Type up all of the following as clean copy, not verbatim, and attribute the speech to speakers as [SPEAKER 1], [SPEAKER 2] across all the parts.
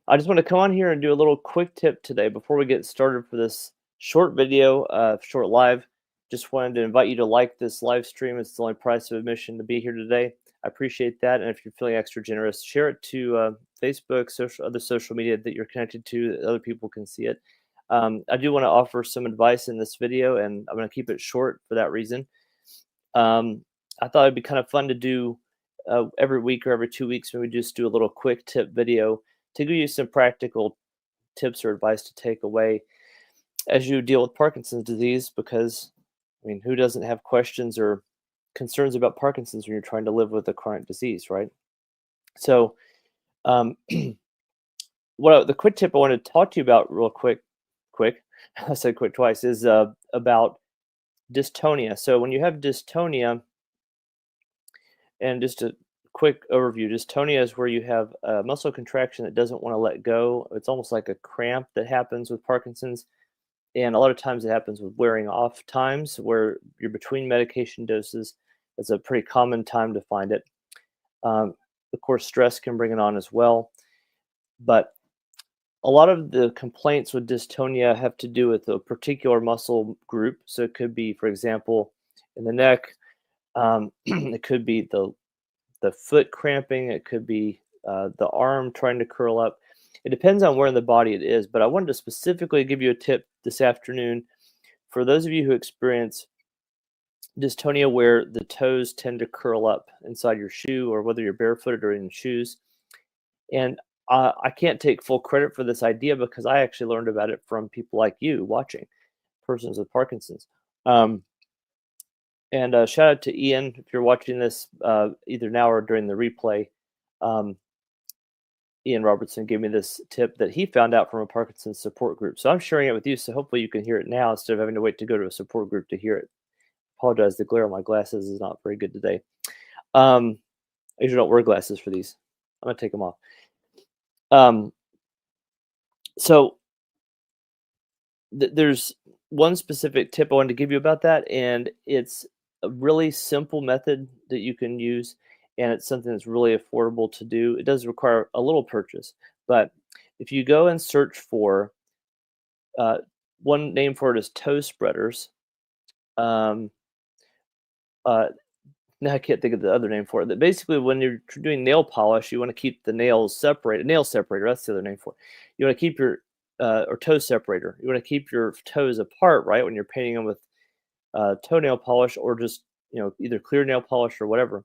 [SPEAKER 1] I just want to come on here and do a little quick tip today before we get started for this short video, short live. Just wanted to invite you to like this live stream. It's the only price of admission to be here today. I appreciate that. And if you're feeling extra generous, share it to Facebook, other social media that you're connected to, that other people can see it. I do want to offer some advice in this video, and I'm going to keep it short for that reason. I thought it'd be kind of fun to do every week or every 2 weeks, maybe just do a little quick tip video to give you some practical tips or advice to take away as you deal with Parkinson's disease. Because, I mean, who doesn't have questions or concerns about Parkinson's when you're trying to live with a chronic disease, right? So, um, the quick tip I want to talk to you about real quick, I said quick twice, is about dystonia. So when you have dystonia, and just a quick overview, dystonia is where you have a muscle contraction that doesn't want to let go. It's almost like a cramp that happens with Parkinson's. And a lot of times it happens with wearing off times where you're between medication doses. It's a pretty common time to find it. Of course, stress can bring it on as well. But a lot of the complaints with dystonia have to do with a particular muscle group. So it could be, for example, in the neck. It could be the foot cramping. It could be the arm trying to curl up. It depends on where in the body it is. But I wanted to specifically give you a tip this afternoon for those of you who experience dystonia where the toes tend to curl up inside your shoe, or whether you're barefooted or in shoes. And I can't take full credit for this idea because I actually learned about it from people like you watching, persons with Parkinson's. And shout out to Ian if you're watching this either now or during the replay. Ian Robertson gave me this tip that he found out from a Parkinson's support group. So I'm sharing it with you, so hopefully you can hear it now instead of having to wait to go to a support group to hear it. Apologize, the glare on my glasses is not very good today. I usually don't wear glasses for these. I'm going to take them off. So there's one specific tip I wanted to give you about that, and it's a really simple method that you can use, and it's something that's really affordable to do. It does require a little purchase, but if you go and search for one name for it is toe spreaders. Now I can't think of the other name for it. That basically, when you're doing nail polish, you want to keep the nails separated. Nail separator, that's the other name for it. You want to keep your or toe separator. You want to keep your toes apart, right? When you're painting them with toenail polish, or just either clear nail polish or whatever,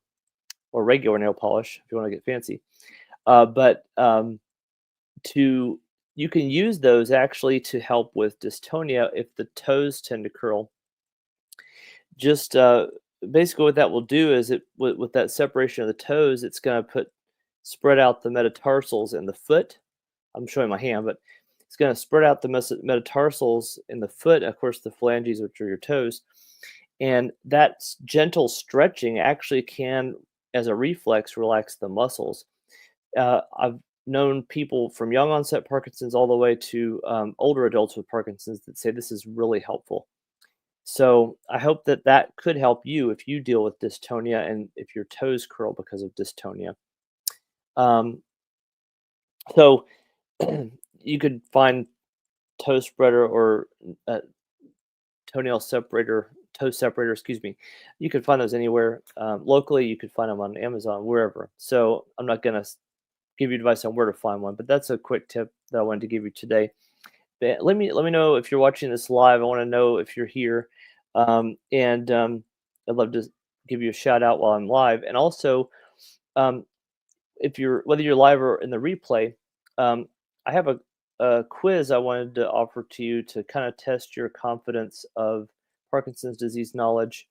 [SPEAKER 1] or regular nail polish if you want to get fancy. But you can use those actually to help with dystonia if the toes tend to curl. Just basically what that will do is with that separation of the toes, it's going to spread out the metatarsals in the foot. I'm showing my hand, but it's going to spread out the metatarsals in the foot, of course, the phalanges, which are your toes. And that gentle stretching actually can, as a reflex, relax the muscles. I've known people from young onset Parkinson's all the way to older adults with Parkinson's that say this is really helpful. So I hope that could help you if you deal with dystonia and if your toes curl because of dystonia. So you could find toe spreader or toe separator, excuse me. You could find those anywhere. Locally, you could find them on Amazon, wherever. So I'm not going to give you advice on where to find one, but that's a quick tip that I wanted to give you today. But let me know if you're watching this live. I want to know if you're here, and I'd love to give you a shout out while I'm live. And also, whether you're live or in the replay, I have a quiz I wanted to offer to you to kind of test your confidence of Parkinson's disease knowledge,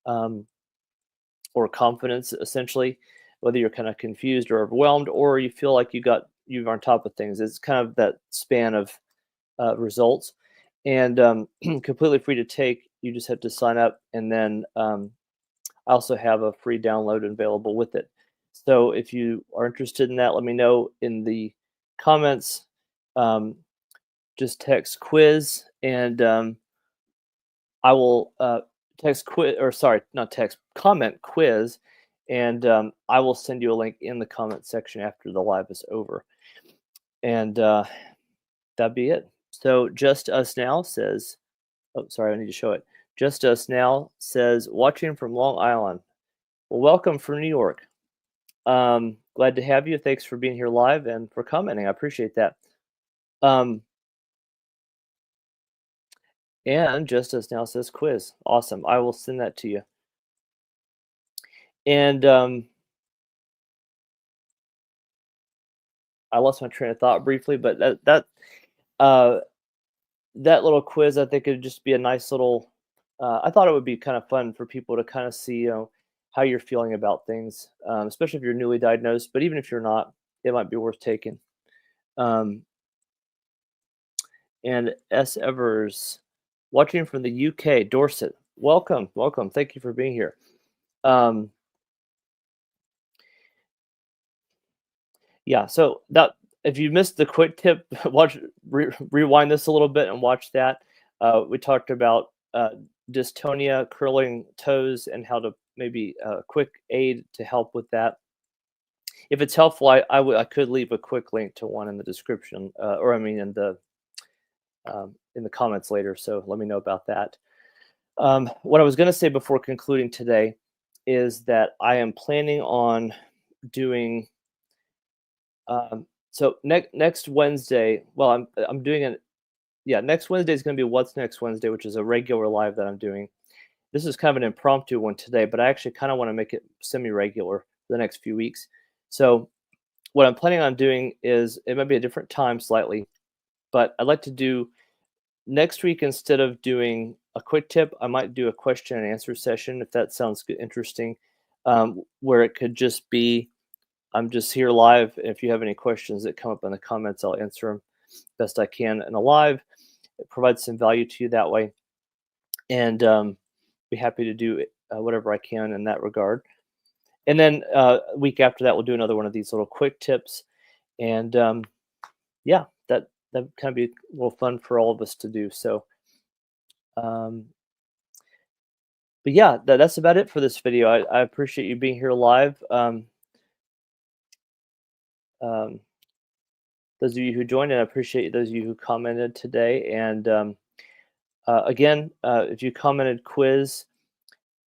[SPEAKER 1] or confidence, essentially, whether you're kind of confused or overwhelmed, or you feel like you're on top of things. It's kind of that span of results, and completely free to take. You just have to sign up, and then I also have a free download available with it. So if you are interested in that, let me know in the comments. Just text quiz, and I will text quiz, or sorry, not text, comment quiz, and I will send you a link in the comment section after the live is over. And that'd be it. So Just Us Now says, oh, sorry, I need to show it. Just Us Now says, watching from Long Island. Well, welcome from New York. Glad to have you. Thanks for being here live and for commenting. I appreciate that. Um, and Just Us Now says quiz. Awesome. I will send that to you. And I lost my train of thought briefly, but uh, that little quiz, I think it'd just be a nice little. I thought it would be kind of fun for people to kind of see, how you're feeling about things, especially if you're newly diagnosed. But even if you're not, it might be worth taking. Um, and S. Evers, watching from the UK, Dorset. Welcome, welcome. Thank you for being here. Um, yeah, so that if you missed the quick tip, rewind this a little bit and watch that. We talked about dystonia, curling toes, and how to maybe quick aid to help with that. If it's helpful, I could leave a quick link to one in the description, or I mean in the comments later. So let me know about that. What I was going to say before concluding today is that I am planning on doing. So next Wednesday, well, I'm doing it. Yeah, next Wednesday is going to be What's Next Wednesday, which is a regular live that I'm doing. This is kind of an impromptu one today, but I actually kind of want to make it semi-regular for the next few weeks. So what I'm planning on doing is it might be a different time slightly, but I'd like to do next week instead of doing a quick tip, I might do a question and answer session if that sounds good, interesting, where it could just be I'm just here live. If you have any questions that come up in the comments, I'll answer them best I can in a live. It provides some value to you that way, and be happy to do whatever I can in that regard. And then a week after that, we'll do another one of these little quick tips, and yeah, that kind of be a little fun for all of us to do. So, um, but yeah, that's about it for this video. I appreciate you being here live. Um, those of you who joined, and I appreciate those of you who commented today. And again, if you commented quiz,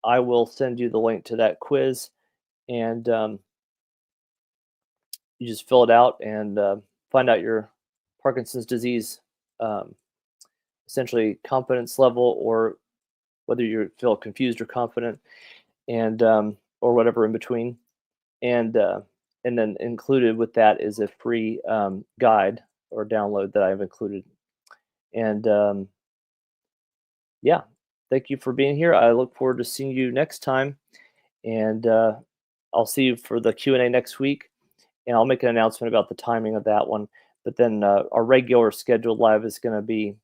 [SPEAKER 1] I will send you the link to that quiz, and you just fill it out and find out your Parkinson's disease, um, essentially confidence level, or whether you feel confused or confident, and or whatever in between. And and then included with that is a free guide or download that I've included. And yeah, thank you for being here. I look forward to seeing you next time, and I'll see you for the Q&A next week, and I'll make an announcement about the timing of that one. But then our regular scheduled live is going to be,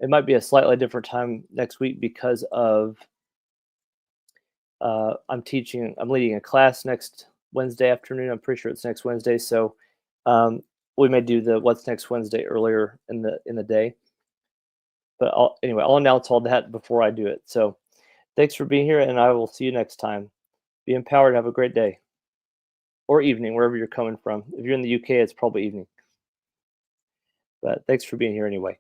[SPEAKER 1] it might be a slightly different time next week because of I'm leading a class next Wednesday afternoon. I'm pretty sure it's next Wednesday, so we may do the What's Next Wednesday earlier in the day. But anyway, I'll announce all that before I do it. So thanks for being here, and I will see you next time. Be empowered. Have a great day or evening, wherever you're coming from. If you're in the UK, it's probably evening. But thanks for being here anyway.